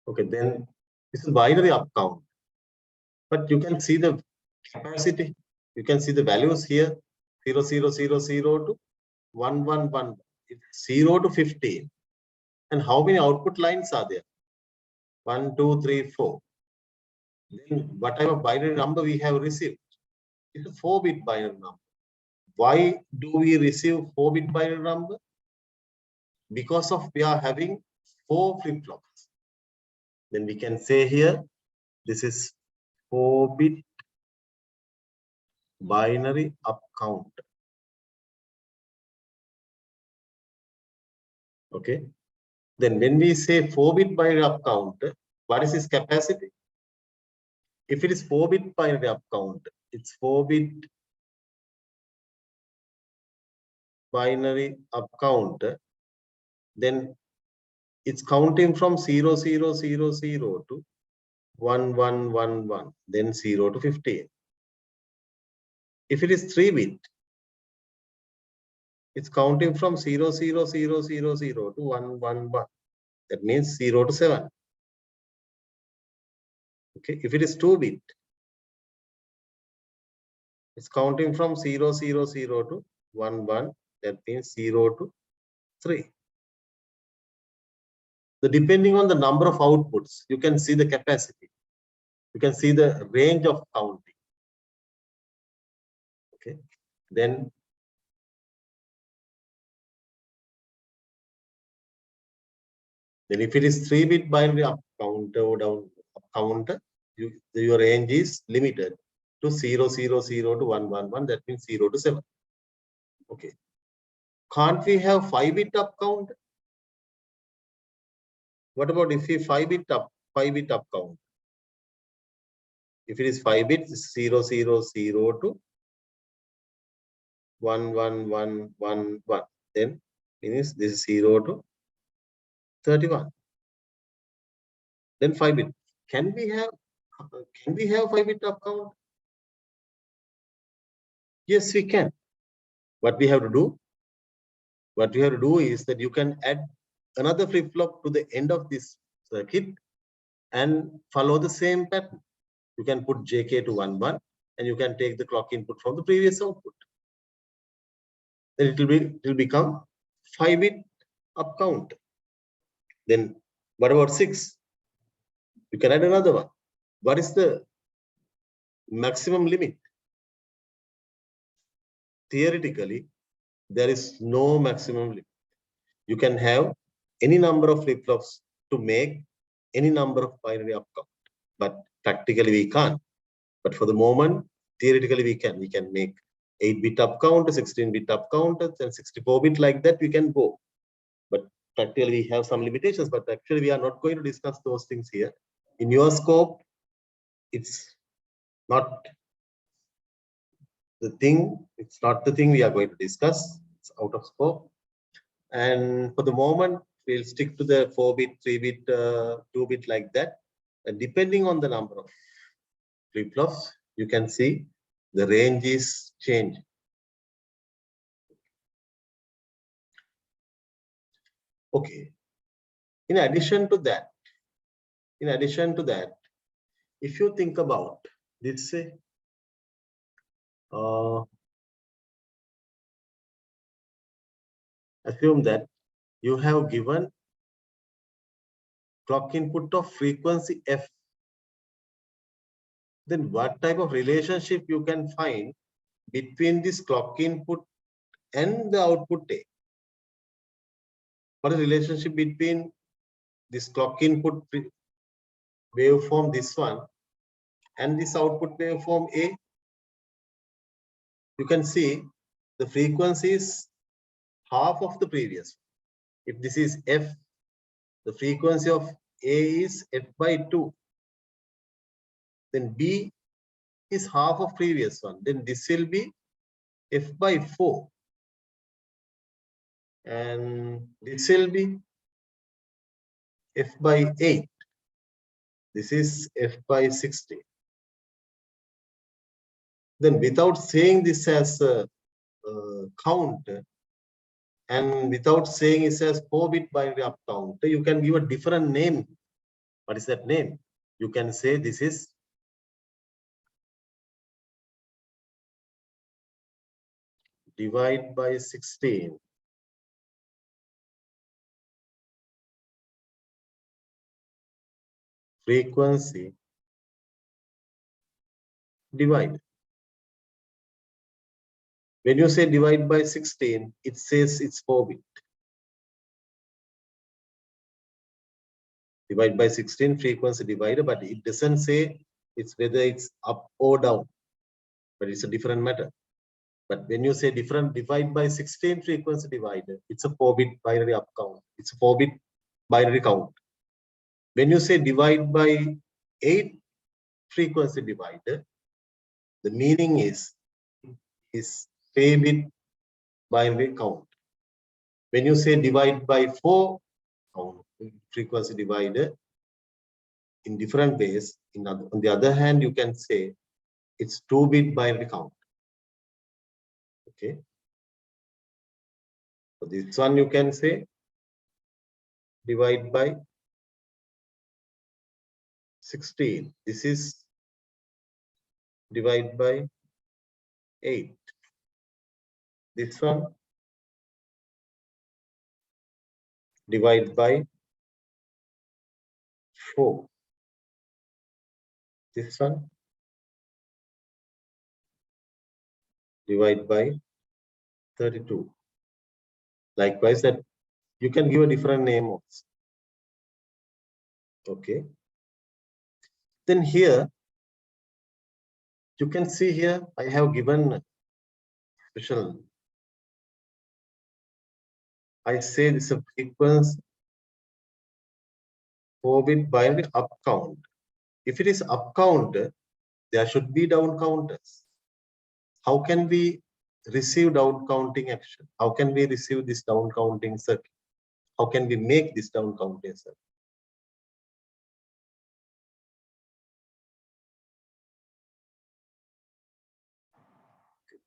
Okay, then this is binary up count. But you can see the capacity. You can see the values here 0, 0, 0, 0 to 1, 1, 1. It's 0 to 15. And how many output lines are there? 1, 2, 3, 4. Then what type of binary number we have received? It's a 4-bit binary number. Why do we receive 4-bit binary number? Because of we are having 4 flip-flops. Then we can say here, this is 4-bit binary up count. Okay. Then when we say 4-bit binary up count, what is its capacity? If it is 4-bit binary up count, it's 4-bit binary up count, then it's counting from 0, 0, 0, 0 to 1, 1, 1, 1, then 0 to 15. If it is 3-bit, it's counting from 0, 0, 0, 0, 0 to 1, 1, 1. That means 0 to 7. Okay, if it is 2-bit, it's counting from 0, 0, 0 to 1, 1. That means 0 to 3. So depending on the number of outputs, you can see the capacity. You can see the range of counting. Okay, then if it is 3-bit binary up counter or down up counter, your range is limited to 0, 0, 0 to 1, 1, 1. That means 0 to 7. Okay. Can't we have 5-bit up count? What about if we 5-bit up count? If it is 5 bits, 0, 0, 0 to 1, 1, 1, 1, 1. Then means this is 0 to 31. Then 5-bit. Can we have Can we have 5-bit up count? Yes, we can. What we have to do? What you have to do is that you can add another flip-flop to the end of this circuit and follow the same pattern. You can put JK to 1, 1, and you can take the clock input from the previous output. Then it will become 5-bit up count. Then what about 6? You can add another one. What is the maximum limit? Theoretically, there is no maximum limit. You can have any number of flip-flops to make any number of binary up count, but practically we can't. But for the moment, theoretically we can. We can make 8-bit up count, 16-bit up count, and 64-bit like that we can go. But practically we have some limitations, but actually we are not going to discuss those things here. In your scope, it's not the thing, it's not the thing we are going to discuss. It's out of scope. And for the moment, we'll stick to the 4-bit, 3-bit, 2-bit like that. And depending on the number of flip-flops, you can see the range is changing. Okay. In addition to that, if you think about this, say, assume that you have given clock input of frequency f, then what type of relationship you can find between this clock input and the output A? What is the relationship between this clock input waveform, this one, and this output waveform A? You can see the frequency is half of the previous. If this is f, the frequency of A is f by 2. Then B is half of previous one. Then this will be f by 4. And this will be f by 8. This is f by 60. Then without saying this as a count, and without saying it as 4-bit binary up count, you can give a different name. What is that name? You can say this is divide by 16. Frequency divide. When you say divide by 16, it says it's 4-bit. Divide by 16 frequency divider, but it doesn't say it's whether it's up or down, but it's a different matter. But when you say different divide by 16 frequency divider, it's a 4-bit binary up count. It's a 4-bit binary count. When you say divide by 8 frequency divider, the meaning is 3-bit binary count. When you say divide by 4 count, frequency divider, in different ways, on the other hand, you can say it's 2-bit binary count. Okay. So this one you can say divide by 16. This is divide by 8. This one divide by 4. This one divide by 32. Likewise, that you can give a different name also. Okay. Then here you can see here I have given special. I say this is a frequency 4-bit binary up count. If it is up count, there should be down counters. How can we receive down counting action? How can we receive this down counting circuit? How can we make this down counting circuit?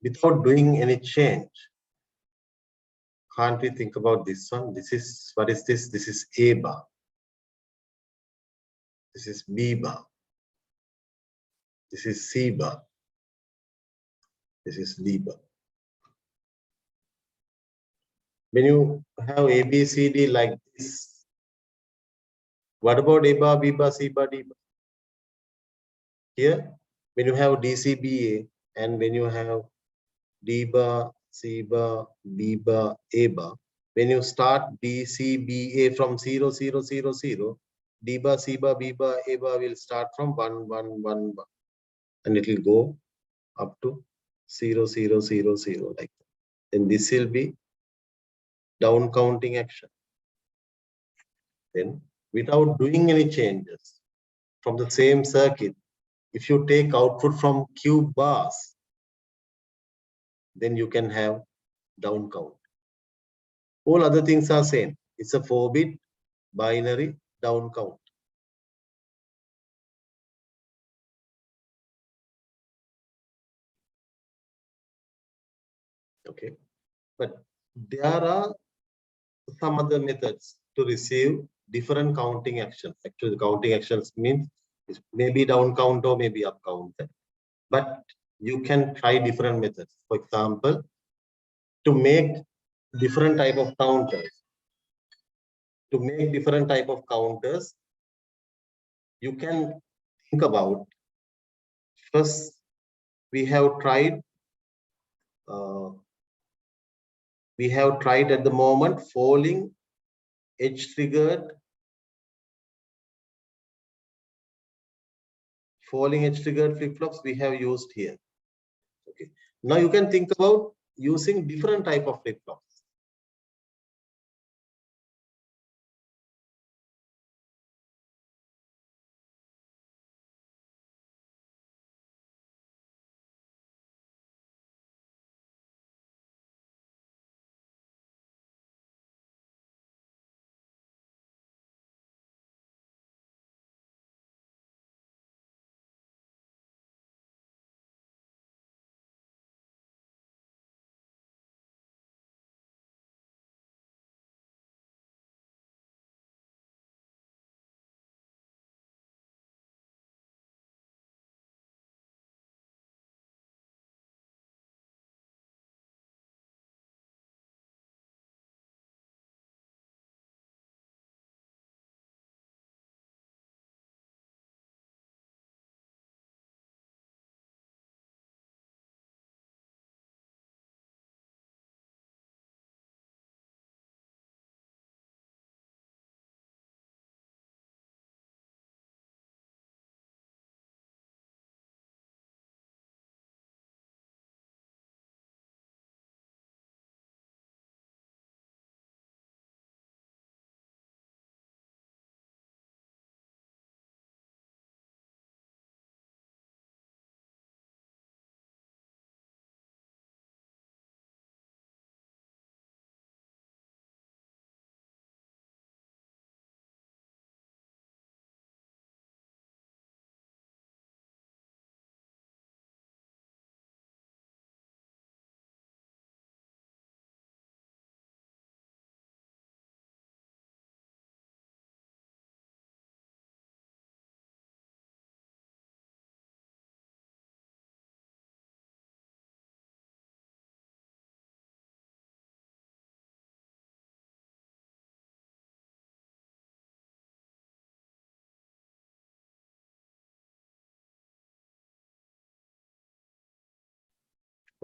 without doing any change. Can't we think about this one? This is, what is this? This is A bar. This is B bar. This is C bar. This is D bar. When you have A, B, C, D like this, what about A bar, B bar, C bar, D bar? Here, when you have D, C, B, A, and when you have D bar, C bar, B bar, A bar, when you start B, C, B, A from 0, 0, 0, 0, D bar, C bar, B bar, A bar will start from 1, 1, 1 bar, and it will go up to 0, 0, 0, 0 like that. Then this will be down counting action. Then without doing any changes from the same circuit, if you take output from Q bars, then you can have down count. All other things are same. It's a 4-bit binary down count. Okay, but there are some other methods to receive different counting actions. Actually, counting actions means it may be down count or maybe up count. But you can try different methods. For example, to make different type of counters. To make different type of counters, you can think about, first we have tried at the moment falling edge triggered flip-flops we have used here. Okay, now you can think about using different type of flip-flops.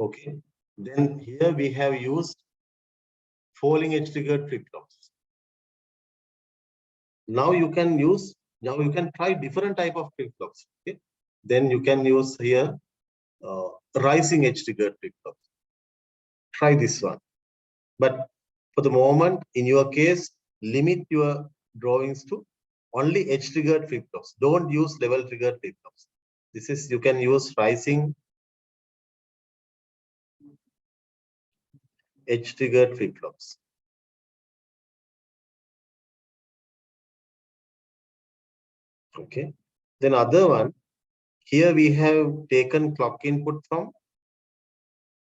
Okay, then here we have used falling edge triggered flip-flops. Now you can try different type of flip-flops. Okay, then you can use here rising edge triggered flip-flops. Try this one, but for the moment, in your case, limit your drawings to only edge triggered flip-flops. Don't use level triggered flip-flops. This is, you can use rising edge triggered flip-flops. Okay, then other one, here we have taken clock input from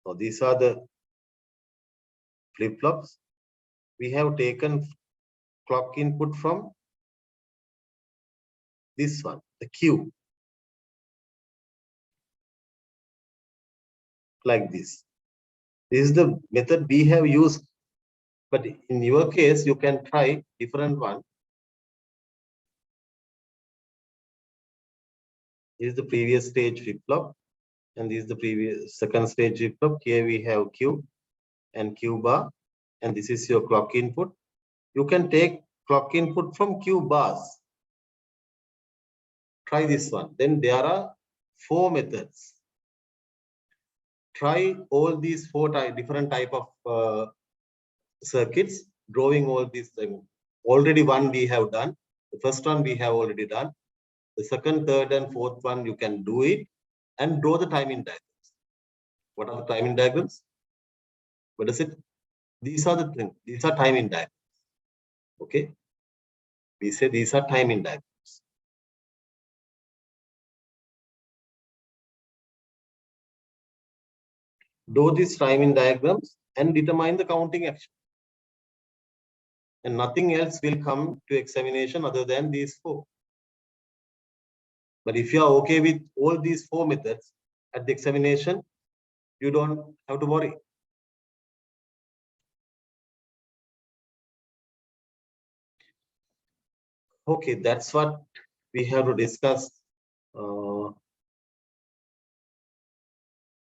So these are the flip-flops. We have taken clock input from this one, the Q. Like this. This is the method we have used. But in your case, you can try different one. This is the previous stage flip-flop. And this is the previous second stage flip-flop. Here we have Q and Q bar. And this is your clock input. You can take clock input from Q bars. Try this one. Then there are 4 methods. Try all these 4 different type of circuits, drawing all these things. Already one we have done. The first one we have already done. The second, third, and fourth one you can do it and draw the timing diagrams. What are the timing diagrams? What is it? These are the things. These are timing diagrams. Okay. We say these are timing diagrams. Do these timing diagrams and determine the counting action. And nothing else will come to examination other than these 4. But if you are okay with all these 4 methods at the examination, you don't have to worry. Okay, that's what we have to discuss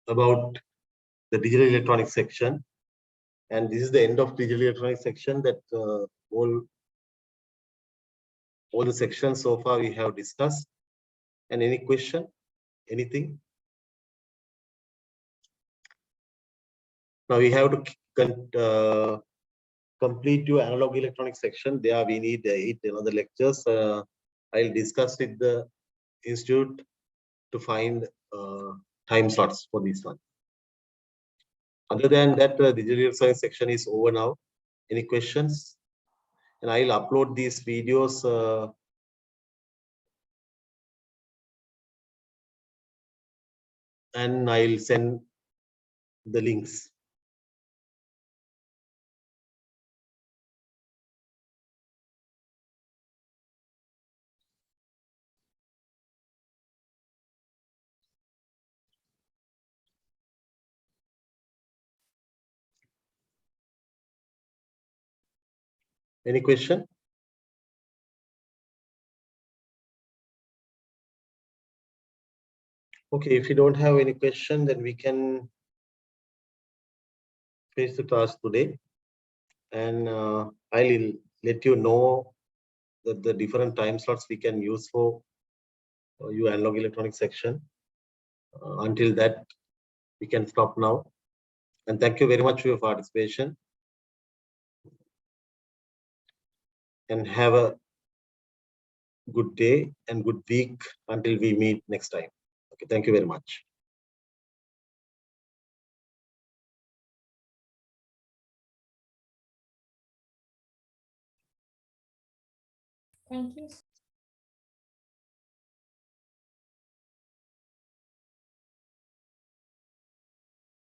about the digital electronics section. And this is the end of digital electronics section, that all the sections so far we have discussed. And any question, anything? Now we have to complete your analog electronics section. There we need 8 another lectures. I'll discuss with the institute to find time slots for this one. Other than that, the digital science section is over now. Any questions? And I'll upload these videos and I'll send the links. Any question? Okay, if you don't have any question, then we can finish the class today. And I'll let you know that the different time slots we can use for your analog electronics section. Until that, we can stop now. And thank you very much for your participation. And have a good day and good week until we meet next time. Okay, thank you very much. Thank you.